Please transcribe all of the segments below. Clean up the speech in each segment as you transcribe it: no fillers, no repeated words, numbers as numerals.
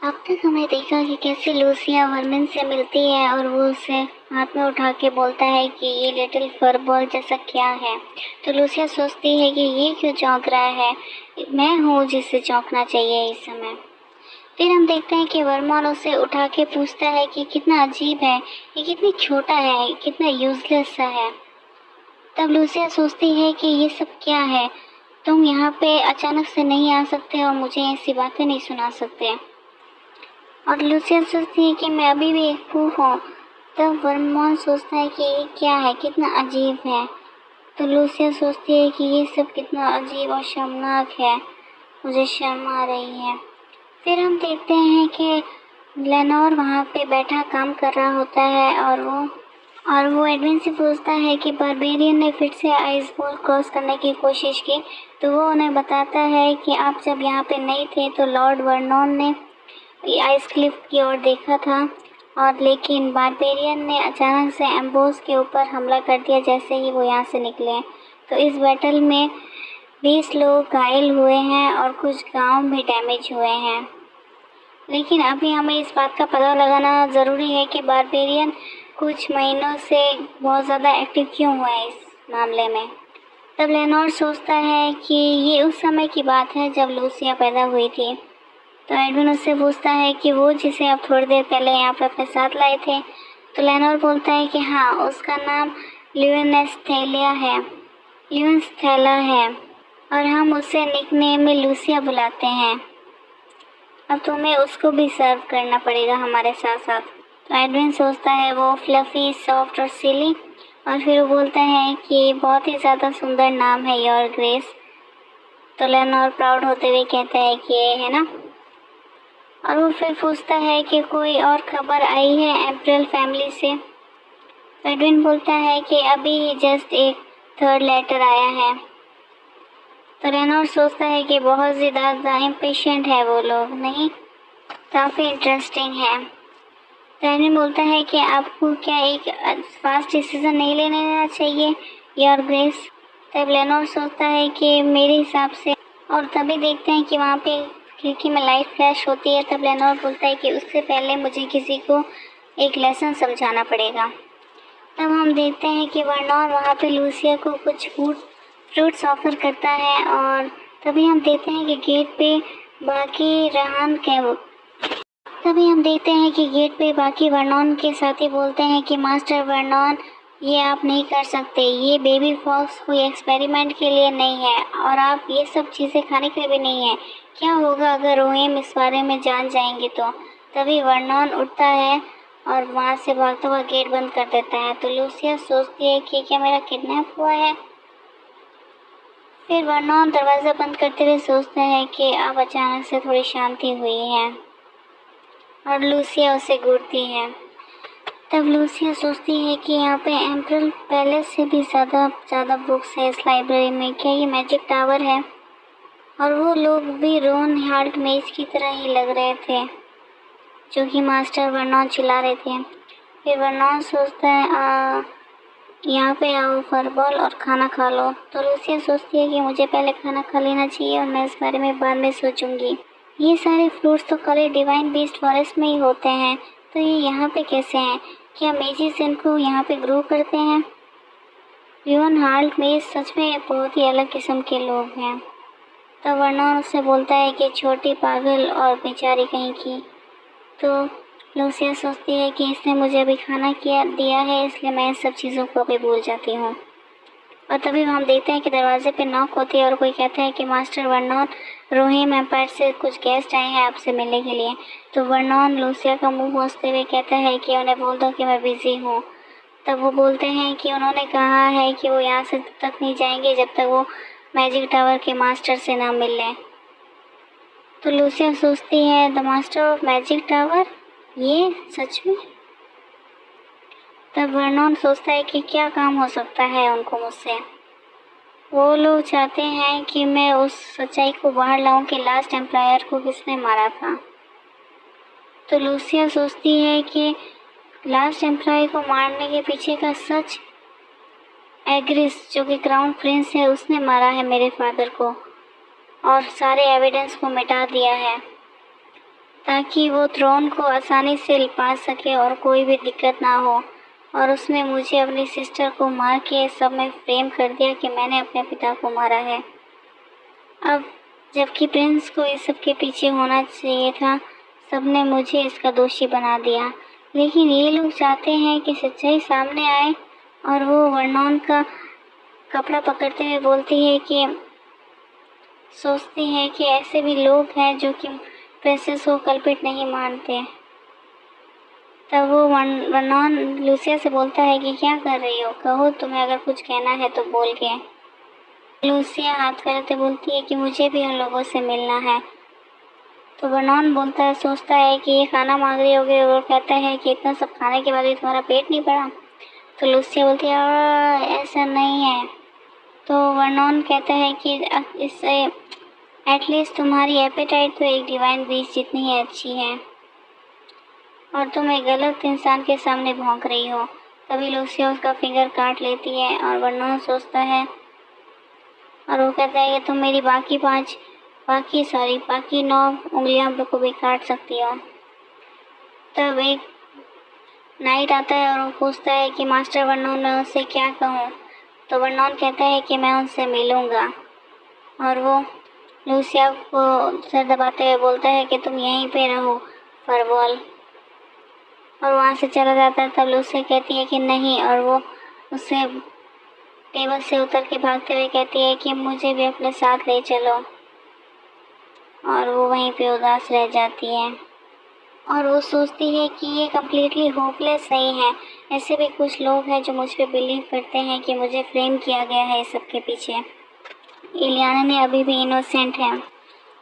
अब तक हमने देखा कि कैसे लूसिया वर्मिन से मिलती है और वो उसे हाथ में उठा के बोलता है कि ये लिटिल फरबॉल जैसा क्या है। तो लूसिया सोचती है कि ये क्यों चौंक रहा है, मैं हूँ जिसे चौंकना चाहिए इस समय। फिर हम देखते हैं कि वर्मोन उसे उठा के पूछता है कि कितना अजीब है, ये कितनी छोटा है, कितना यूजलेस सा है। तब लूसिया सोचती है कि ये सब क्या है, तुम यहाँ पे अचानक से नहीं आ सकते और मुझे ऐसी बातें नहीं सुना सकते। और लूसिया सोचती है कि मैं अभी भी एक प्रूफ हूँ। तब वर्मोन सोचता है कि ये क्या है, कितना अजीब है। तो लूसिया सोचती है कि ये सब कितना अजीब और शर्मनाक है, मुझे शर्म आ रही है। फिर हम देखते हैं कि लेनोर वहाँ पे बैठा काम कर रहा होता है और वो एडविन से पूछता है कि बारबेरियन ने फिर से आइस बॉल क्रॉस करने की कोशिश की। तो वो उन्हें बताता है कि आप जब यहाँ पे नहीं थे तो लॉर्ड वर्नोन ने आइस क्लिफ की ओर देखा था, और लेकिन बारबेरियन ने अचानक से एम्बोस के ऊपर हमला कर दिया जैसे ही वो यहाँ से निकले। तो इस बैटल में 20 लोग घायल हुए हैं और कुछ गांव भी डैमेज हुए हैं। लेकिन अभी हमें इस बात का पता लगाना ज़रूरी है कि बारबेरियन कुछ महीनों से बहुत ज़्यादा एक्टिव क्यों हुआ है इस मामले में। तब लेनोर सोचता है कि ये उस समय की बात है जब लूसिया पैदा हुई थी। तो एडविन उससे पूछता है कि वो जिसे आप थोड़ी देर पहले यहाँ पे अपने साथ लाए थे। तो लेनोर बोलता है कि हाँ, उसका नाम ल्यूनस्थेलिया है, ल्यूनस्थेला है, और हम उसे निकनेम में लूसिया बुलाते हैं। अब तुम्हें उसको भी सर्व करना पड़ेगा हमारे साथ साथ। तो एडविन सोचता है वो फ्लफी, सॉफ्ट और सिली, और फिर वो बोलता है कि बहुत ही ज़्यादा सुंदर नाम है योर ग्रेस। तो लेनोर प्राउड होते हुए कहता है कि ये है ना। और वो फिर पूछता है कि कोई और खबर आई है एम्परल फैमिली से। एडविन बोलता है कि अभी ही जस्ट एक थर्ड लेटर आया है। तो लेनोर सोचता है कि बहुत ज़्यादा इम्पेशेंट है वो लोग, नहीं, काफ़ी इंटरेस्टिंग है। तो एडविन बोलता है कि आपको क्या एक फास्ट डिसीजन नहीं लेना चाहिए योर ग्रेस। तब लेनोर सोचता है कि मेरे हिसाब से, और तभी देखते हैं कि वहाँ पे खिड़की में लाइट फ्लैश होती है। तब लेनोर बोलता है कि उससे पहले मुझे किसी को एक लेसन समझाना पड़ेगा। तब हम देखते हैं कि वर्नोन वहाँ पे लूसिया को कुछ फ्रूट्स ऑफर करता है, और तभी हम देखते हैं कि गेट पे बाकी वर्नोन के साथी बोलते हैं कि मास्टर वर्नोन, ये आप नहीं कर सकते, ये बेबी फॉक्स कोई एक्सपेरिमेंट के लिए नहीं है और आप ये सब चीज़ें खाने के लिए भी नहीं है। क्या होगा अगर रोएम इस बारे में जान जाएंगे तो। तभी वर्नोन उठता है और वहाँ से भागता हुआ गेट बंद कर देता है। तो लूसिया सोचती है कि क्या मेरा किडनैप हुआ है। फिर वर्नोन दरवाज़ा बंद करते हुए सोचता है कि अब अचानक से थोड़ी शांति हुई है और लूसिया उसे घूरती है। तब लूसिया सोचती है कि यहाँ पे एम्परल पैलेस से भी ज़्यादा बुक्स है इस लाइब्रेरी में। क्या ये मैजिक टावर है? और वो लोग भी रोन हार्ट मेज की तरह ही लग रहे थे जो कि मास्टर वर्नोन चिल्ला रहे थे। फिर वर्नोन सोचता है यहाँ पे आओ फरबॉल और खाना खा लो। तो लूसिया सोचती है कि मुझे पहले खाना खा लेना चाहिए और मैं इस बारे में बाद में सोचूंगी। ये सारे फ्रूट्स तो खाली डिवाइन बीस्ट फॉरेस्ट में ही होते हैं, तो ये यहाँ पे कैसे हैं? क्या मेजिस इनको यहाँ पे ग्रो करते हैं? रिवन हार्ट मेज सच में बहुत ही अलग किस्म के लोग हैं। तो वर्नोन उससे बोलता है कि छोटी पागल और बेचारी कहीं की। तो लूसिया सोचती है कि इसने मुझे अभी खाना दिया है, इसलिए मैं इन सब चीज़ों को अभी भूल जाती हूँ। और तभी हम देखते हैं कि दरवाजे पे नॉक होती है और कोई कहता है कि मास्टर वर्नोन, रोहिम एम्पायर से कुछ गेस्ट आए हैं आपसे मिलने के लिए। तो वर्नोन लूसिया का मुंह पोंछते हुए कहता है कि उन्हें बोल दो कि मैं बिज़ी हूँ। तब वो बोलते हैं कि उन्होंने कहा है कि वो यहाँ से तब तक नहीं जाएंगे जब तक वो मैजिक टावर के मास्टर से ना मिल लें। तो लूसिया सोचती है the master of magic tower, ये सच में? तब वर्नोन सोचता है कि क्या काम हो सकता है उनको मुझसे। वो लोग चाहते हैं कि मैं उस सच्चाई को बाहर लाऊं कि लास्ट एम्प्लॉयर को किसने मारा था। तो लूसिया सोचती है कि लास्ट एम्प्लॉय को मारने के पीछे का सच एग्रिस, जो कि क्राउन प्रिंस है, उसने मारा है मेरे फादर को और सारे एविडेंस को मिटा दिया है। ताकि वो थ्रोन को आसानी से पा सके और कोई भी दिक्कत ना हो। और उसने मुझे अपनी सिस्टर को मार के सब में फ्रेम कर दिया कि मैंने अपने पिता को मारा है। अब जबकि प्रिंस को इस सब के पीछे होना चाहिए था, सबने मुझे इसका दोषी बना दिया। लेकिन ये लोग चाहते हैं कि सच्चाई सामने आए और वो वर्नॉन का कपड़ा पकड़ते हुए बोलती है कि सोचती है कि ऐसे भी लोग हैं जो कि प्रिंसेस को कल्प्रिट नहीं मानते। तब वो वर्नॉन लूसिया से बोलता है कि क्या कर रही हो, कहो तुम्हें अगर कुछ कहना है तो बोल के। लूसिया हाथ फैलाते बोलती है कि मुझे भी उन लोगों से मिलना है। तो वर्नॉन बोलता है, सोचता है कि ये खाना मांग रही होगी और कहता है कि इतना सब खाने के बाद भी तुम्हारा पेट नहीं भरा। तो लूसिया बोलती है ऐसा नहीं है। तो वर्नॉन कहता है कि इससे एटलीस्ट तुम्हारी एपेटाइट तो एक डिवाइन बीस्ट जितनी ही अच्छी है और तुम एक गलत इंसान के सामने भौंक रही हो। तभी लूसिया उसका फिंगर काट लेती है और वर्नॉन सोचता है और वो कहता है कि तुम मेरी बाकी 9 उंगलियां को भी काट सकती हो। तब एक नाइट आता है और वो पूछता है कि मास्टर वर्नॉन मैं उससे क्या कहूँ। तो वर्नॉन कहता है कि मैं उनसे मिलूँगा और वो लूसिया को सर दबाते हुए बोलता है कि तुम यहीं पे रहो फरबॉल, और वहाँ से चला जाता है। तब लूसिया कहती है कि नहीं और वो उससे टेबल से उतर के भागते हुए कहती है कि मुझे भी अपने साथ ले चलो, और वो वहीं पे उदास रह जाती है और वो सोचती है कि ये कम्प्लीटली होपलेस नहीं है। ऐसे भी कुछ लोग हैं जो मुझ पे बिलीव करते हैं कि मुझे फ्रेम किया गया है इस सब के पीछे। इलियाना ने अभी भी इनोसेंट है।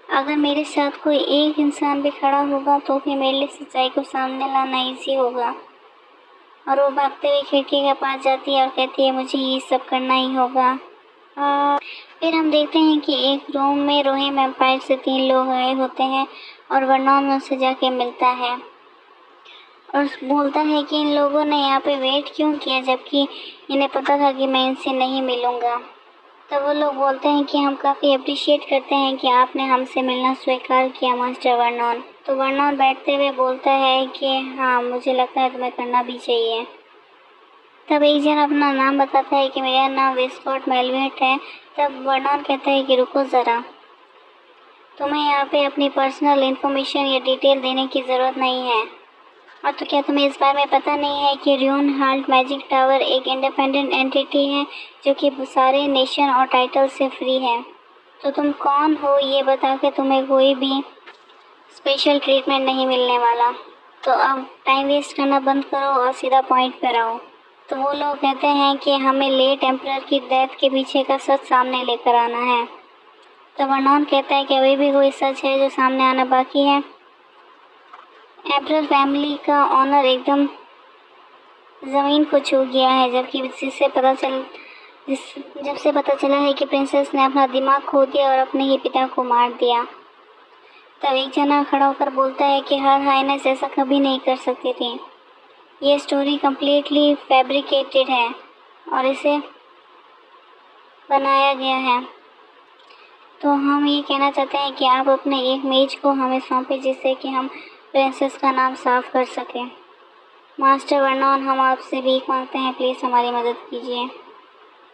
अगर मेरे साथ कोई एक इंसान भी खड़ा होगा तो भी मेरे लिए सच्चाई को सामने लाना ईजी होगा। और वो भागते हुए खिड़की के पास जाती है और कहती है मुझे ये सब करना ही होगा। फिर हम देखते हैं कि एक रूम में रोहिम एम्पायर से 3 लोग आए होते हैं और वर्नॉन उनसे जाके मिलता है और बोलता है कि इन लोगों ने यहाँ पे वेट क्यों किया जबकि इन्हें पता था कि मैं इनसे नहीं मिलूँगा। तब वो लोग बोलते हैं कि हम काफ़ी अप्रिशिएट करते हैं कि आपने हमसे मिलना स्वीकार किया मास्टर वर्नॉन। तो वर्नॉन बैठते हुए बोलता है कि हाँ मुझे लगता है तुम्हें करना भी चाहिए। तब एक जन अपना नाम बताता है कि मेरा नाम विस्कॉट मेलवेट है। तब वर्नॉन कहता है कि रुको ज़रा, तुम्हें यहाँ पे अपनी पर्सनल इन्फॉर्मेशन या डिटेल देने की ज़रूरत नहीं है। और तो क्या तुम्हें इस बारे में पता नहीं है कि र्यून हाल्ट मैजिक टावर एक इंडिपेंडेंट एंटिटी है जो कि सारे नेशन और टाइटल से फ्री है। तो तुम कौन हो ये बता के तुम्हें कोई भी स्पेशल ट्रीटमेंट नहीं मिलने वाला। तो अब टाइम वेस्ट करना बंद करो और सीधा पॉइंट पर आओ। तो वो लोग कहते हैं कि हमें लेट एम्परर की डेथ के पीछे का सच सामने लेकर आना है। तो वर्नॉन कहता है कि अभी भी कोई सच है जो सामने आना बाकी है। एम्परर फैमिली का ऑनर एकदम ज़मीन को छू गया है जब से पता चला है कि प्रिंसेस ने अपना दिमाग खो दिया और अपने ही पिता को मार दिया। तब एक जना खड़ा होकर बोलता है कि हर हाइनेस ऐसा कभी नहीं कर सकती थी। ये स्टोरी कम्प्लीटली फैब्रिकेटेड है और इसे बनाया गया है। तो हम ये कहना चाहते हैं कि आप अपने एक मेज को हमें सौंपें जिससे कि हम प्रिंसेस का नाम साफ कर सकें। मास्टर वर्नॉन हम आपसे भीख मांगते हैं, प्लीज़ हमारी मदद कीजिए।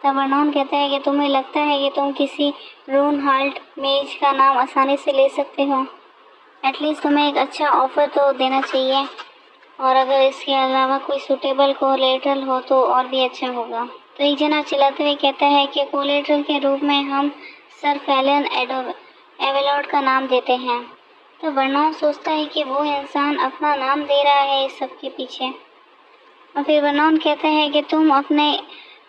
तब वर्नॉन कहता है कि तुम्हें लगता है कि तुम किसी र्यून हाल्ट मेज का नाम आसानी से ले सकते हो। एटलीस्ट तुम्हें एक अच्छा ऑफ़र तो देना चाहिए, और अगर इसके अलावा कोई सूटेबल कोलेटरल हो तो और भी अच्छा होगा। तो एक जना चिल्लाते हुए कहता है कि कोलेटरल के रूप में हम सर फैलन एवेलॉर्ड का नाम देते हैं। तो वर्नॉन सोचता है कि वो इंसान अपना नाम दे रहा है इस सब के पीछे। और फिर वर्नॉन कहता है कि तुम अपने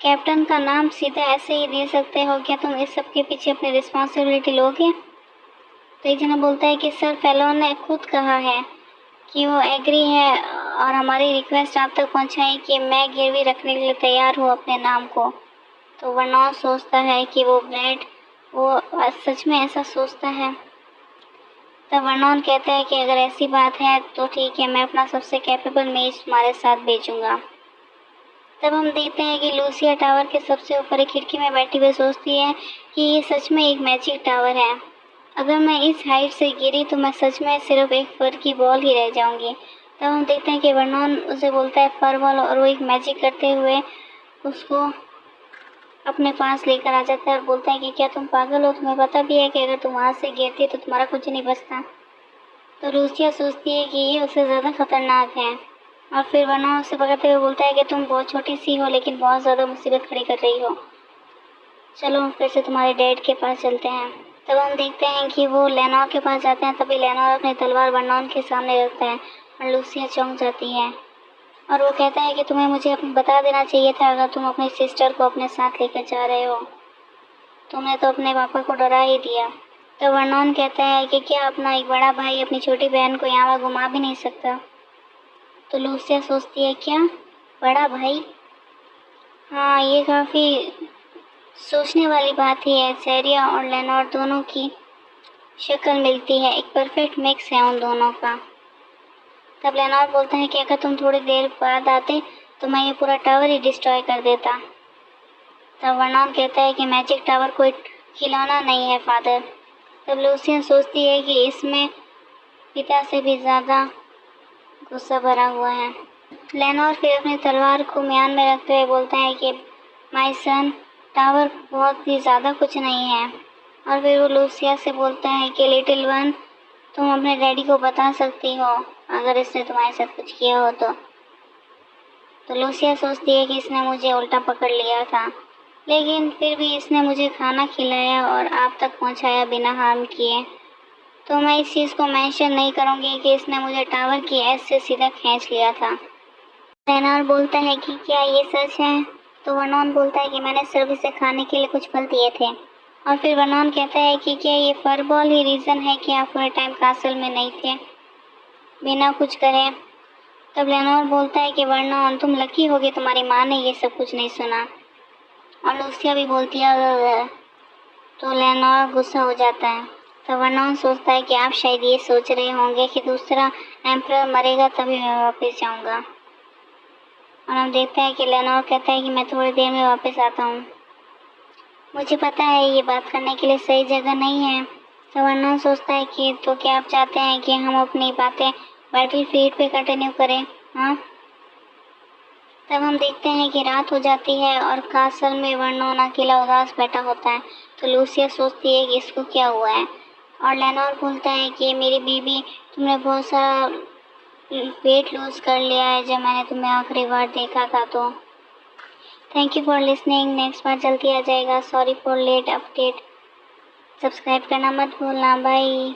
कैप्टन का नाम सीधा ऐसे ही दे सकते हो, क्या तुम इस सब के पीछे अपनी रिस्पॉन्सिबिलिटी लोगे। तो एक जना बोलता है कि सर फैलोन ने खुद कहा है कि वो एग्री है और हमारी रिक्वेस्ट आप तक पहुंचाई कि मैं गिरवी रखने के लिए तैयार हूँ अपने नाम को। तो वर्नॉन सोचता है कि वो सच में ऐसा सोचता है। तब वर्नॉन कहता है कि अगर ऐसी बात है तो ठीक है, मैं अपना सबसे कैपेबल मेज तुम्हारे साथ भेजूंगा। तब हम देखते हैं कि लूसिया टावर के सबसे ऊपर एक खिड़की में बैठी हुई सोचती है कि ये सच में एक मैजिक टावर है अगर मैं इस हाइट से गिरी तो मैं सच में सिर्फ एक फर की बॉल ही रह जाऊंगी। तब हम देखते हैं कि वर्नॉन उसे बोलता है फर बॉल, और वो एक मैजिक करते हुए उसको अपने पास लेकर आ जाता है और बोलता है कि क्या तुम पागल हो, तुम्हें पता भी है कि अगर तुम वहाँ से गिरती तो तुम्हारा कुछ नहीं बचता। तो लूसिया सोचती है कि ये उससे ज़्यादा खतरनाक है, और फिर वर्नॉन उसे पकड़ते हुए बोलता है कि तुम बहुत छोटी सी हो लेकिन बहुत ज़्यादा मुसीबत खड़ी कर रही हो, चलो फिर से तुम्हारे डैड के पास चलते हैं। तब हम देखते हैं कि वो लेनोर के पास जाते हैं। तभी लेनोर अपनी तलवार वर्नॉन के सामने रखता है और लूसिया चौंक जाती है, और वो कहता है कि तुम्हें मुझे बता देना चाहिए था अगर तुम अपनी सिस्टर को अपने साथ लेकर जा रहे हो, तुमने तो अपने पापा को डरा ही दिया। तो वर्नॉन कहता है कि क्या अपना एक बड़ा भाई अपनी छोटी बहन को यहाँ घुमा भी नहीं सकता। तो लूसिया सोचती है क्या बड़ा भाई, हाँ ये काफ़ी सोचने वाली बात ही है। सेरिया और लेनोर दोनों की शक्ल मिलती है, एक परफेक्ट मिक्स है उन दोनों का। तब लेनोर बोलता है कि अगर तुम थोड़ी देर बाद आते तो मैं ये पूरा टावर ही डिस्ट्रॉय कर देता। तब वर्नॉन कहता है कि मैजिक टावर कोई खिलौना नहीं है फादर। तब लूसिया सोचती है कि इसमें पिता से भी ज़्यादा गुस्सा भरा हुआ है। लेनोर फिर अपनी तलवार को म्यान में रखते हुए बोलता है कि माय सन, टावर बहुत ही ज़्यादा कुछ नहीं है। और फिर वो लूसिया से बोलता है कि लिटिल वन, तुम अपने डैडी को बता सकती हो अगर इसने तुम्हारे साथ कुछ किया हो तो लूसिया सोचती है कि इसने मुझे उल्टा पकड़ लिया था, लेकिन फिर भी इसने मुझे खाना खिलाया और आप तक पहुंचाया बिना हार्म किए, तो मैं इस चीज़ को मेंशन नहीं करूँगी कि इसने मुझे टावर की एज से सीधा खींच लिया था। लेनोर बोलता है कि क्या ये सच है। तो वर्नॉन बोलता है कि मैंने सिर्फ इसे खाने के लिए कुछ फल दिए थे। और फिर वर्नॉन कहता है कि क्या ये फर बॉल ही रीज़न है कि आप पूरे टाइम कासल में नहीं थे बिना कुछ करे। तब लेनोर बोलता है कि वर्नॉन तुम लकी होगे तुम्हारी माँ ने ये सब कुछ नहीं सुना। और लूसिया भी बोलती है "अगर", तो लेनोर गुस्सा हो जाता है। तो वर्नॉन सोचता है कि आप शायद ये सोच रहे होंगे कि दूसरा एम्परर मरेगा तभी मैं वापस जाऊंगा। और हम देखते हैं कि लेनोर कहता है कि मैं थोड़ी देर में वापस आता हूँ, मुझे पता है ये बात करने के लिए सही जगह नहीं है। तो वर्नॉन सोचता है कि तो क्या आप चाहते हैं कि हम अपनी बातें बैटलफील्ड पे कंटिन्यू करें, हाँ। तब हम देखते हैं कि रात हो जाती है और कासल में वर्नॉन अकेला उदास बैठा होता है। तो लूसिया सोचती है कि इसको क्या हुआ है, और लेनोर बोलता है कि मेरी बीबी, तुमने बहुत सारा वेट लूज कर लिया है जब मैंने तुम्हें आखिरी बार देखा था। तो thank you for listening, next बार जल्दी आ जाएगा। Sorry for late update, subscribe करना मत भूलना, बाय।